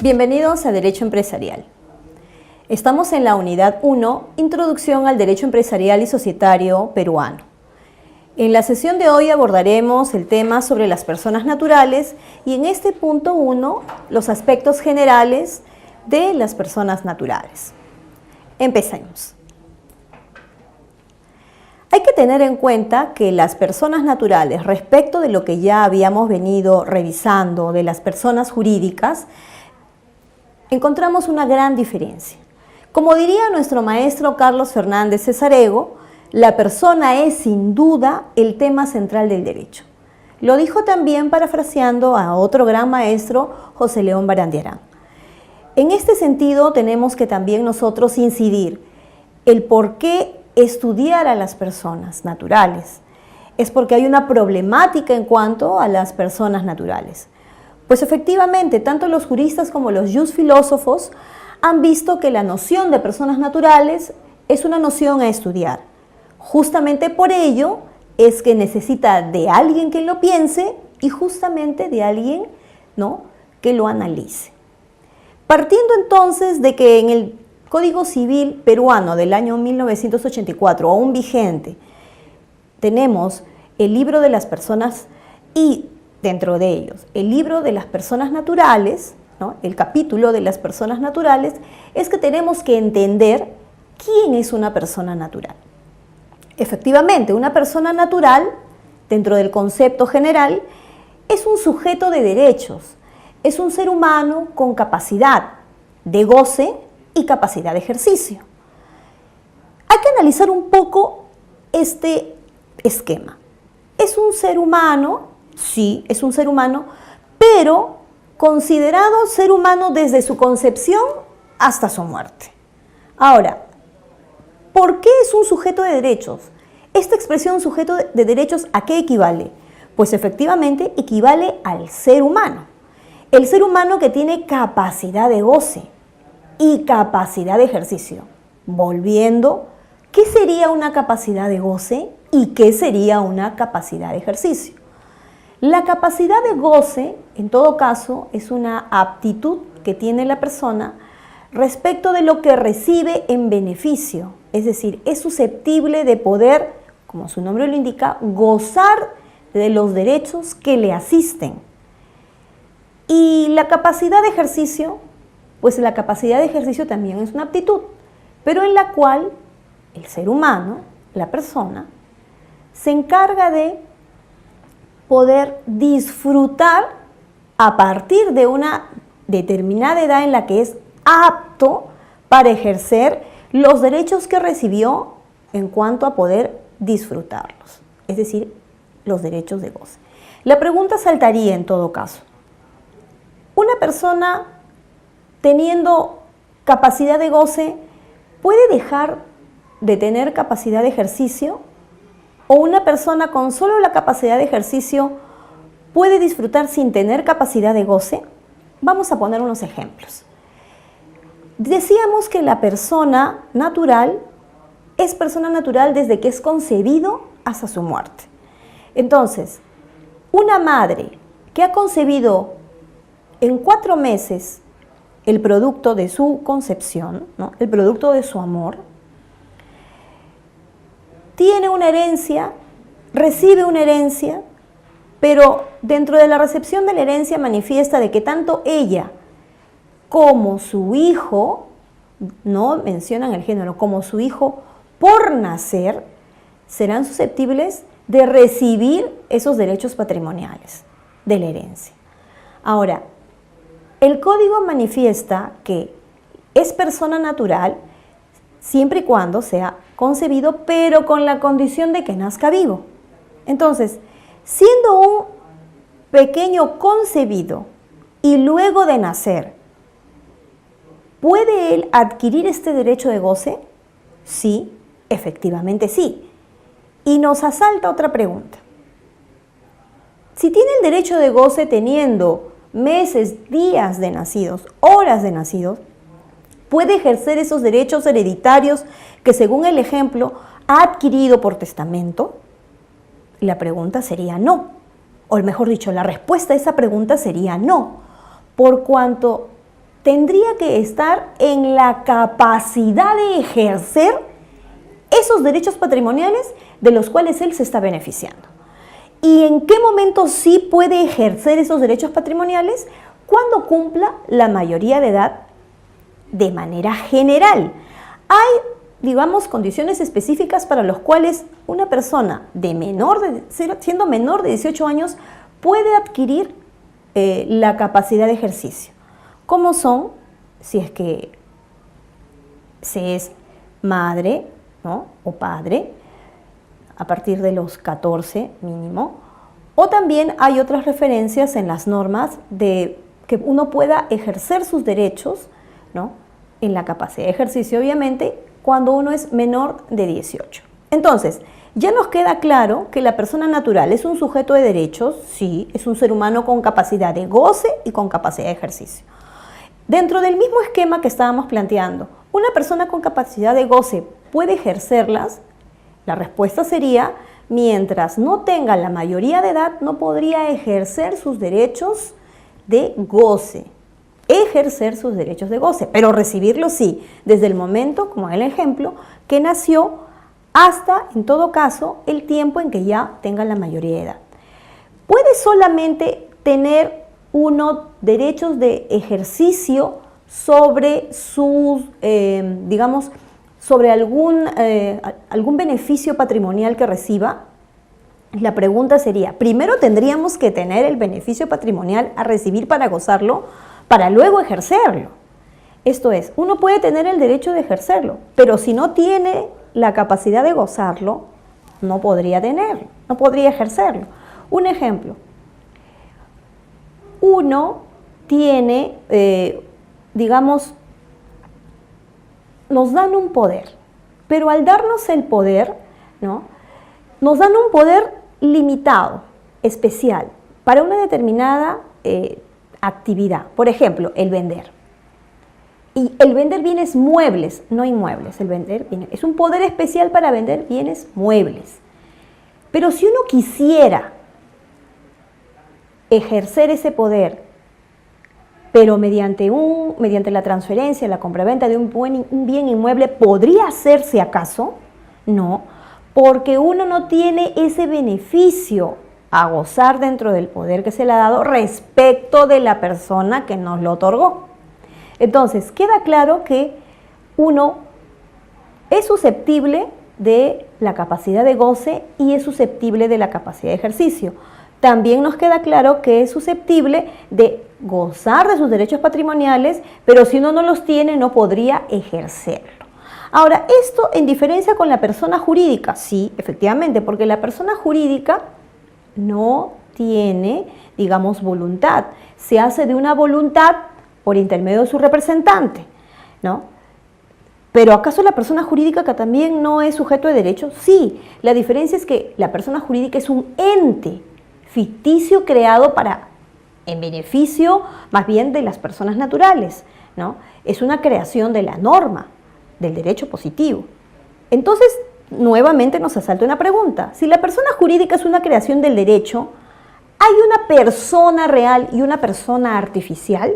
Bienvenidos a Derecho Empresarial. Estamos en la unidad 1, Introducción al Derecho Empresarial y Societario Peruano. En la sesión de hoy abordaremos el tema sobre las personas naturales y en este punto 1, los aspectos generales de las personas naturales. Empecemos. Hay que tener en cuenta que las personas naturales, respecto de lo que ya habíamos venido revisando de las personas jurídicas, encontramos una gran diferencia. Como diría nuestro maestro Carlos Fernández Cesarego, la persona es sin duda el tema central del derecho. Lo dijo también parafraseando a otro gran maestro, José León Barandiarán. En este sentido tenemos que también nosotros incidir el por qué estudiar a las personas naturales. Es porque hay una problemática en cuanto a las personas naturales. Pues efectivamente, tanto los juristas como los jusfilósofos han visto que la noción de personas naturales es una noción a estudiar. Justamente por ello es que necesita de alguien que lo piense y justamente de alguien, ¿no?, que lo analice. Partiendo entonces de que en el Código Civil peruano del año 1984, aún vigente, tenemos el libro de las personas y dentro de ellos, el libro de las personas naturales, ¿no?, el capítulo de las personas naturales, es que tenemos que entender quién es una persona natural. Efectivamente, una persona natural, dentro del concepto general, es un sujeto de derechos, es un ser humano con capacidad de goce y capacidad de ejercicio. Hay que analizar un poco este esquema. Es un ser humano. Sí, es un ser humano, pero considerado ser humano desde su concepción hasta su muerte. Ahora, ¿por qué es un sujeto de derechos? Esta expresión sujeto de derechos, ¿a qué equivale? Pues efectivamente equivale al ser humano. El ser humano que tiene capacidad de goce y capacidad de ejercicio. Volviendo, ¿qué sería una capacidad de goce y qué sería una capacidad de ejercicio? La capacidad de goce, en todo caso, es una aptitud que tiene la persona respecto de lo que recibe en beneficio. Es decir, es susceptible de poder, como su nombre lo indica, gozar de los derechos que le asisten. Y la capacidad de ejercicio, pues la capacidad de ejercicio también es una aptitud, pero en la cual el ser humano, la persona, se encarga de poder disfrutar a partir de una determinada edad en la que es apto para ejercer los derechos que recibió en cuanto a poder disfrutarlos, es decir, los derechos de goce. La pregunta saltaría en todo caso: ¿una persona teniendo capacidad de goce puede dejar de tener capacidad de ejercicio? ¿O una persona con solo la capacidad de ejercicio puede disfrutar sin tener capacidad de goce? Vamos a poner unos ejemplos. Decíamos que la persona natural es persona natural desde que es concebido hasta su muerte. Entonces, una madre que ha concebido en 4 meses el producto de su concepción, ¿no?, el producto de su amor, tiene una herencia, recibe una herencia, pero dentro de la recepción de la herencia manifiesta de que tanto ella como su hijo, no mencionan el género, como su hijo por nacer, serán susceptibles de recibir esos derechos patrimoniales de la herencia. Ahora, el código manifiesta que es persona natural siempre y cuando sea concebido, pero con la condición de que nazca vivo. Entonces, siendo un pequeño concebido y luego de nacer, ¿puede él adquirir este derecho de goce? Sí, efectivamente sí. Y nos asalta otra pregunta. Si tiene el derecho de goce teniendo meses, días de nacidos, horas de nacidos, ¿puede ejercer esos derechos hereditarios que, según el ejemplo, ha adquirido por testamento? La pregunta sería no. O mejor dicho, la respuesta a esa pregunta sería no, por cuanto tendría que estar en la capacidad de ejercer esos derechos patrimoniales de los cuales él se está beneficiando. ¿Y en qué momento sí puede ejercer esos derechos patrimoniales? Cuando cumpla la mayoría de edad de manera general. Hay, digamos, condiciones específicas para las cuales una persona siendo menor de 18 años puede adquirir la capacidad de ejercicio, como son, si es que se es madre, ¿no?, o padre, a partir de los 14 mínimo, o también hay otras referencias en las normas de que uno pueda ejercer sus derechos, ¿no?, en la capacidad de ejercicio, obviamente, cuando uno es menor de 18. Entonces, ya nos queda claro que la persona natural es un sujeto de derechos, sí, es un ser humano con capacidad de goce y con capacidad de ejercicio. Dentro del mismo esquema que estábamos planteando, ¿una persona con capacidad de goce puede ejercerlas? La respuesta sería, mientras no tenga la mayoría de edad, no podría ejercer sus derechos de goce. Ejercer sus derechos de goce, pero recibirlos sí, desde el momento, como en el ejemplo, que nació hasta, en todo caso, el tiempo en que ya tenga la mayoría de edad. Puede solamente tener uno derechos de ejercicio sobre sus, digamos, sobre algún beneficio patrimonial que reciba. La pregunta sería, primero tendríamos que tener el beneficio patrimonial a recibir para gozarlo, para luego ejercerlo. Esto es, uno puede tener el derecho de ejercerlo, pero si no tiene la capacidad de gozarlo, no podría tenerlo, no podría ejercerlo. Un ejemplo, uno tiene, digamos, nos dan un poder, pero al darnos el poder, ¿no?, nos dan un poder limitado, especial, para una determinada actividad. Por ejemplo, el vender. Y el vender bienes muebles, no inmuebles. El vender bienes, es un poder especial para vender bienes muebles. Pero si uno quisiera ejercer ese poder, pero mediante la transferencia, la compraventa de un bien inmueble, ¿podría hacerse acaso? No, porque uno no tiene ese beneficio a gozar dentro del poder que se le ha dado respecto de la persona que nos lo otorgó. Entonces, queda claro que uno es susceptible de la capacidad de goce y es susceptible de la capacidad de ejercicio. También nos queda claro que es susceptible de gozar de sus derechos patrimoniales, pero si uno no los tiene, no podría ejercerlo. Ahora, esto en diferencia con la persona jurídica, sí, efectivamente, porque la persona jurídica no tiene, digamos, voluntad. Se hace de una voluntad por intermedio de su representante, ¿no? Pero ¿acaso la persona jurídica que también no es sujeto de derecho? Sí, la diferencia es que la persona jurídica es un ente ficticio creado en beneficio más bien de las personas naturales, ¿no? Es una creación de la norma, del derecho positivo. Entonces, nuevamente nos asalta una pregunta. Si la persona jurídica es una creación del derecho, ¿hay una persona real y una persona artificial?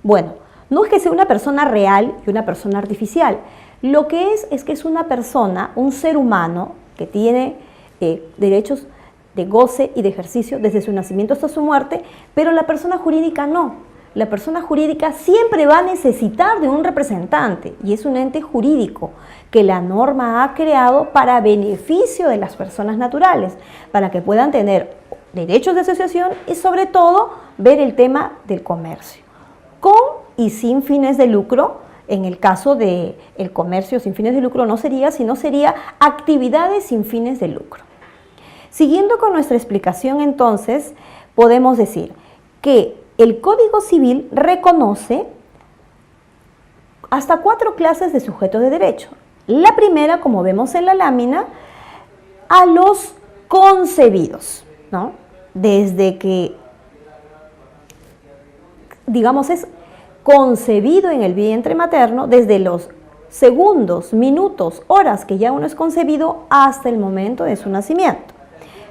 Bueno, no es que sea una persona real y una persona artificial. Lo que es que es una persona, un ser humano que tiene derechos de goce y de ejercicio desde su nacimiento hasta su muerte, pero la persona jurídica no. La persona jurídica siempre va a necesitar de un representante y es un ente jurídico que la norma ha creado para beneficio de las personas naturales, para que puedan tener derechos de asociación y sobre todo ver el tema del comercio, con y sin fines de lucro. En el caso del comercio sin fines de lucro no sería, sino sería actividades sin fines de lucro. Siguiendo con nuestra explicación, entonces, podemos decir que el Código Civil reconoce hasta 4 clases de sujetos de derecho. La primera, como vemos en la lámina, a los concebidos, ¿no? Desde que, digamos, es concebido en el vientre materno, desde los segundos, minutos, horas que ya uno es concebido hasta el momento de su nacimiento.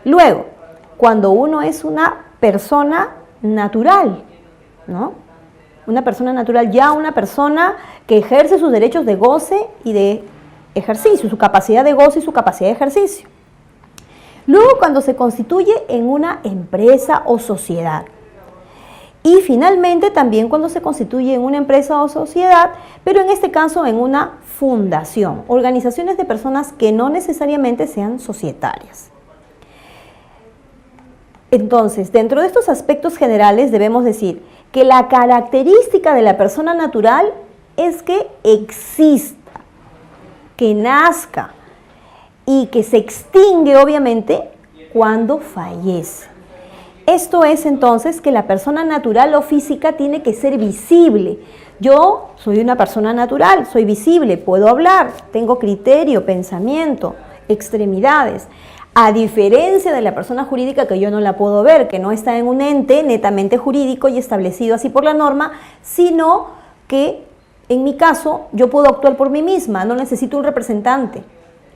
Luego, cuando uno es una persona natural, ¿no? Una persona natural, ya una persona que ejerce sus derechos de goce y de ejercicio, su capacidad de goce y su capacidad de ejercicio. Luego, cuando se constituye en una empresa o sociedad. Y finalmente también cuando se constituye en una empresa o sociedad, pero en este caso en una fundación, organizaciones de personas que no necesariamente sean societarias. Entonces, dentro de estos aspectos generales debemos decir que la característica de la persona natural es que exista, que nazca y que se extingue obviamente cuando fallece. Esto es entonces que la persona natural o física tiene que ser visible. Yo soy una persona natural, soy visible, puedo hablar, tengo criterio, pensamiento, extremidades. A diferencia de la persona jurídica que yo no la puedo ver, que no está en un ente netamente jurídico y establecido así por la norma, sino que en mi caso yo puedo actuar por mí misma, no necesito un representante.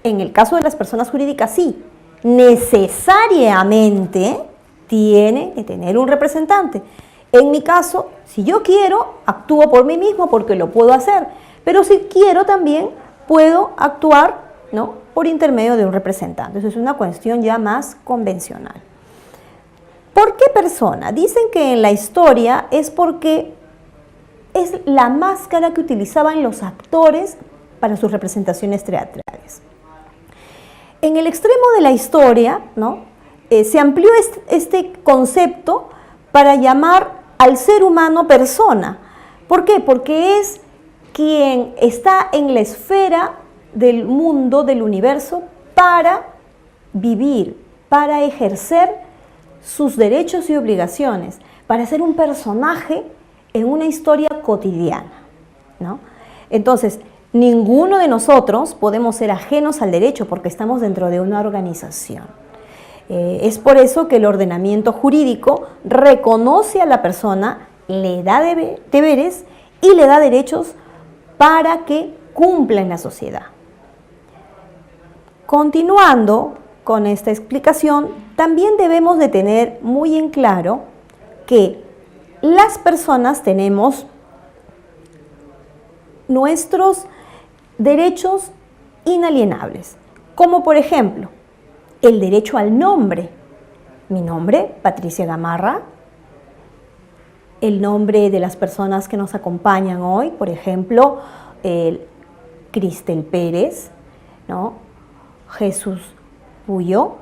En el caso de las personas jurídicas sí, necesariamente tiene que tener un representante. En mi caso, si yo quiero, actúo por mí mismo porque lo puedo hacer, pero si quiero también puedo actuar, ¿no?, por intermedio de un representante. Eso es una cuestión ya más convencional. ¿Por qué persona? Dicen que en la historia es porque es la máscara que utilizaban los actores para sus representaciones teatrales. En el extremo de la historia, ¿no?, se amplió este concepto para llamar al ser humano persona. ¿Por qué? Porque es quien está en la esfera del mundo, del universo, para vivir, para ejercer sus derechos y obligaciones, para ser un personaje en una historia cotidiana, ¿no? Entonces, ninguno de nosotros podemos ser ajenos al derecho porque estamos dentro de una organización. Es por eso que el ordenamiento jurídico reconoce a la persona, le da deberes y le da derechos para que cumpla en la sociedad. Continuando con esta explicación, también debemos de tener muy en claro que las personas tenemos nuestros derechos inalienables, como por ejemplo, el derecho al nombre. Mi nombre, Patricia Gamarra. El nombre de las personas que nos acompañan hoy, por ejemplo, Cristel Pérez, ¿no?, Jesús Puyo.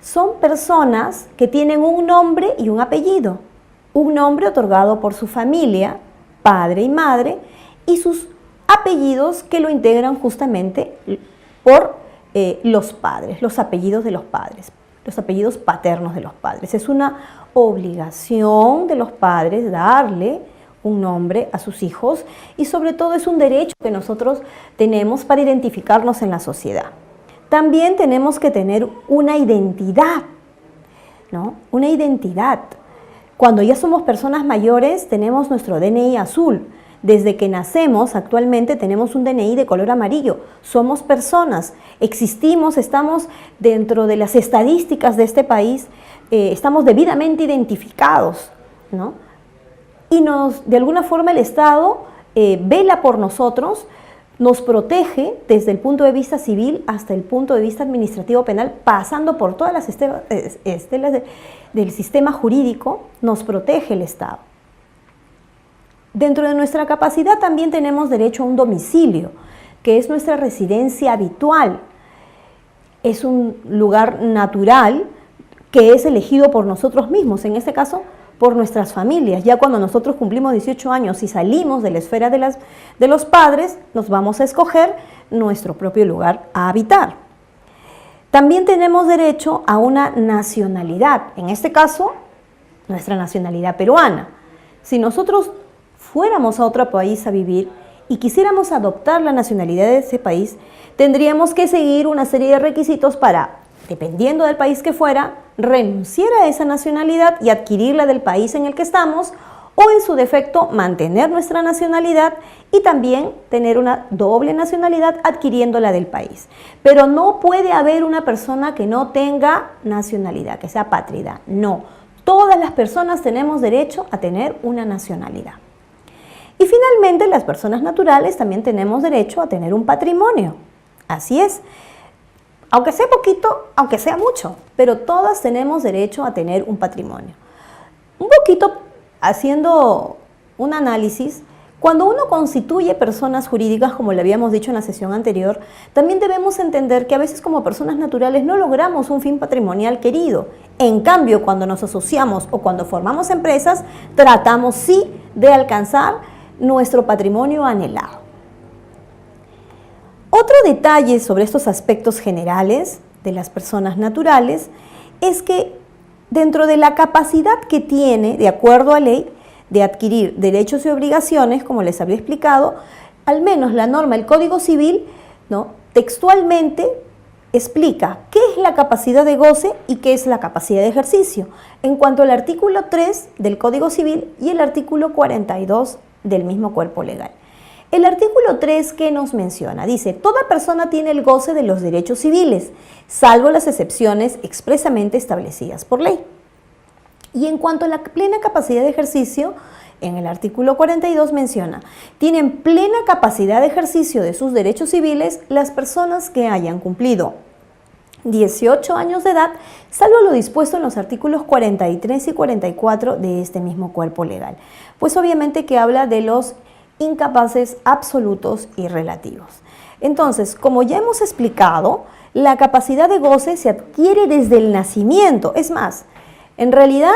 Son personas que tienen un nombre y un apellido. Un nombre otorgado por su familia, padre y madre, y sus apellidos que lo integran justamente por los padres, los apellidos de los padres, los apellidos paternos de los padres. Es una obligación de los padres darle un nombre a sus hijos y sobre todo es un derecho que nosotros tenemos para identificarnos en la sociedad. También tenemos que tener una identidad, ¿no? Una identidad. Cuando ya somos personas mayores tenemos nuestro DNI azul. Desde que nacemos, actualmente tenemos un DNI de color amarillo. Somos personas, existimos, estamos dentro de las estadísticas de este país, estamos debidamente identificados, ¿no? Y de alguna forma el Estado vela por nosotros, nos protege desde el punto de vista civil hasta el punto de vista administrativo penal, pasando por todas las estelas del sistema jurídico, nos protege el Estado. Dentro de nuestra capacidad también tenemos derecho a un domicilio, que es nuestra residencia habitual. Es un lugar natural que es elegido por nosotros mismos, en este caso por nuestras familias. Ya cuando nosotros cumplimos 18 años y salimos de la esfera de los padres, nos vamos a escoger nuestro propio lugar a habitar. También tenemos derecho a una nacionalidad, en este caso, nuestra nacionalidad peruana. Si nosotros fuéramos a otro país a vivir y quisiéramos adoptar la nacionalidad de ese país, tendríamos que seguir una serie de requisitos para, dependiendo del país que fuera, renunciar a esa nacionalidad y adquirirla del país en el que estamos, o en su defecto mantener nuestra nacionalidad y también tener una doble nacionalidad adquiriéndola del país. Pero no puede haber una persona que no tenga nacionalidad, que sea apátrida, no. Todas las personas tenemos derecho a tener una nacionalidad. Y finalmente, las personas naturales también tenemos derecho a tener un patrimonio. Así es. Aunque sea poquito, aunque sea mucho, pero todas tenemos derecho a tener un patrimonio. Un poquito haciendo un análisis, cuando uno constituye personas jurídicas, como le habíamos dicho en la sesión anterior, también debemos entender que a veces como personas naturales no logramos un fin patrimonial querido. En cambio, cuando nos asociamos o cuando formamos empresas, tratamos sí de alcanzar nuestro patrimonio anhelado. Otro detalle sobre estos aspectos generales de las personas naturales es que dentro de la capacidad que tiene, de acuerdo a ley, de adquirir derechos y obligaciones, como les había explicado, al menos la norma, el Código Civil, ¿no?, textualmente explica qué es la capacidad de goce y qué es la capacidad de ejercicio, en cuanto al artículo 3 del Código Civil y el artículo 42 del mismo cuerpo legal. El artículo 3, ¿qué nos menciona? Dice, toda persona tiene el goce de los derechos civiles, salvo las excepciones expresamente establecidas por ley. Y en cuanto a la plena capacidad de ejercicio, en el artículo 42 menciona, tienen plena capacidad de ejercicio de sus derechos civiles las personas que hayan cumplido 18 años de edad, salvo lo dispuesto en los artículos 43 y 44 de este mismo cuerpo legal. Pues obviamente que habla de los incapaces absolutos y relativos. Entonces, como ya hemos explicado, la capacidad de goce se adquiere desde el nacimiento. Es más, en realidad,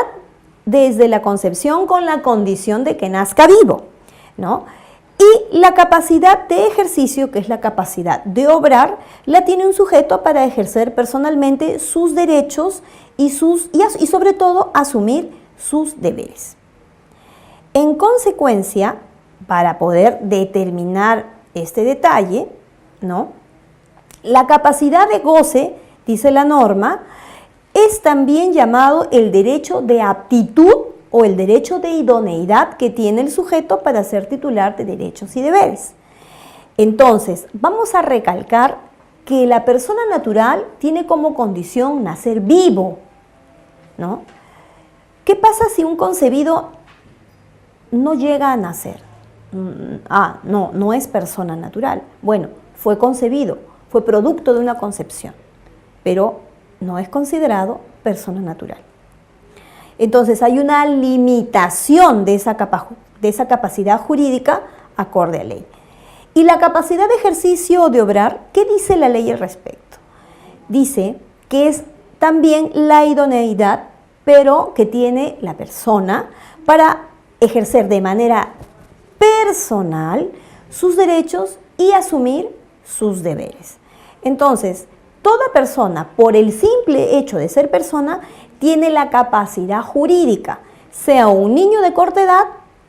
desde la concepción con la condición de que nazca vivo, ¿no? Y la capacidad de ejercicio, que es la capacidad de obrar, la tiene un sujeto para ejercer personalmente sus derechos y sobre todo asumir sus deberes. En consecuencia, para poder determinar este detalle, ¿no?, la capacidad de goce, dice la norma, es también llamado el derecho de aptitud o el derecho de idoneidad que tiene el sujeto para ser titular de derechos y deberes. Entonces, vamos a recalcar que la persona natural tiene como condición nacer vivo, ¿no? ¿Qué pasa si un concebido no llega a nacer? No es persona natural. Bueno, fue concebido, fue producto de una concepción, pero no es considerado persona natural. Entonces hay una limitación de esa capacidad jurídica acorde a ley. Y la capacidad de ejercicio o de obrar, ¿qué dice la ley al respecto? Dice que es también la idoneidad, pero que tiene la persona para ejercer de manera personal sus derechos y asumir sus deberes. Entonces, toda persona, por el simple hecho de ser persona, tiene la capacidad jurídica, sea un niño de corta edad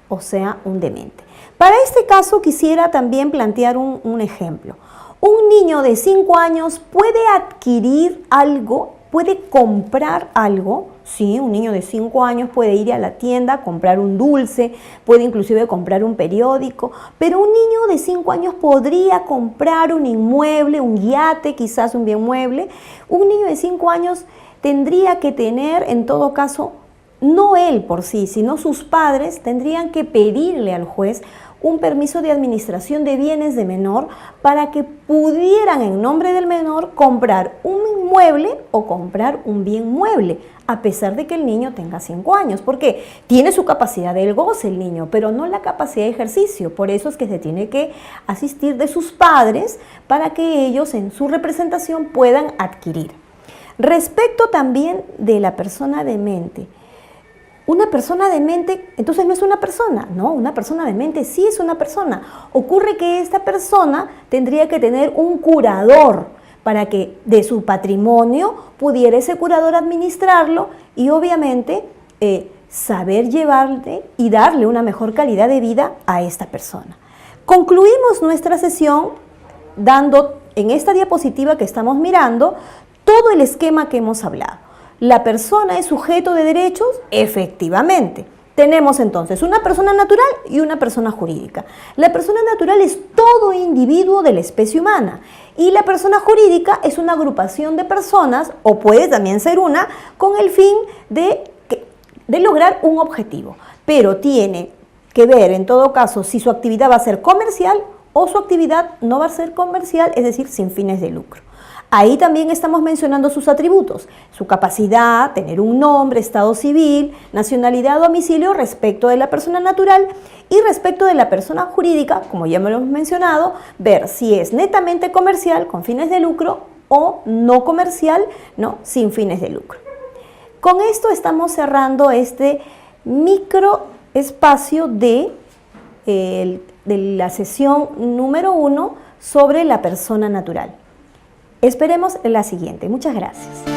o sea un demente. Para este caso quisiera también plantear un ejemplo. Un niño de 5 años puede adquirir algo, puede comprar algo. Sí, un niño de 5 años puede ir a la tienda, comprar un dulce, puede inclusive comprar un periódico, pero un niño de 5 años podría comprar un inmueble, un yate, quizás un bien mueble. Un niño de 5 años tendría que tener, en todo caso, no él por sí, sino sus padres tendrían que pedirle al juez un permiso de administración de bienes de menor para que pudieran en nombre del menor comprar un inmueble o comprar un bien mueble, a pesar de que el niño tenga 5 años, porque tiene su capacidad del goce el niño, pero no la capacidad de ejercicio. Por eso es que se tiene que asistir de sus padres para que ellos en su representación puedan adquirir. Respecto también de la persona demente, una persona demente, entonces no es una persona, no, una persona demente sí es una persona. Ocurre que esta persona tendría que tener un curador para que de su patrimonio pudiera ese curador administrarlo y obviamente saber llevarle y darle una mejor calidad de vida a esta persona. Concluimos nuestra sesión dando en esta diapositiva que estamos mirando todo el esquema que hemos hablado. ¿La persona es sujeto de derechos? Efectivamente. Tenemos entonces una persona natural y una persona jurídica. La persona natural es todo individuo de la especie humana y la persona jurídica es una agrupación de personas, o puede también ser una, con el fin de lograr un objetivo, pero tiene que ver en todo caso si su actividad va a ser comercial o su actividad no va a ser comercial, es decir, sin fines de lucro. Ahí también estamos mencionando sus atributos, su capacidad, tener un nombre, estado civil, nacionalidad, domicilio respecto de la persona natural y respecto de la persona jurídica, como ya me lo hemos mencionado, ver si es netamente comercial con fines de lucro o no comercial, ¿no? Sin fines de lucro. Con esto estamos cerrando este micro espacio de la sesión número 1 sobre la persona natural. Esperemos la siguiente. Muchas gracias.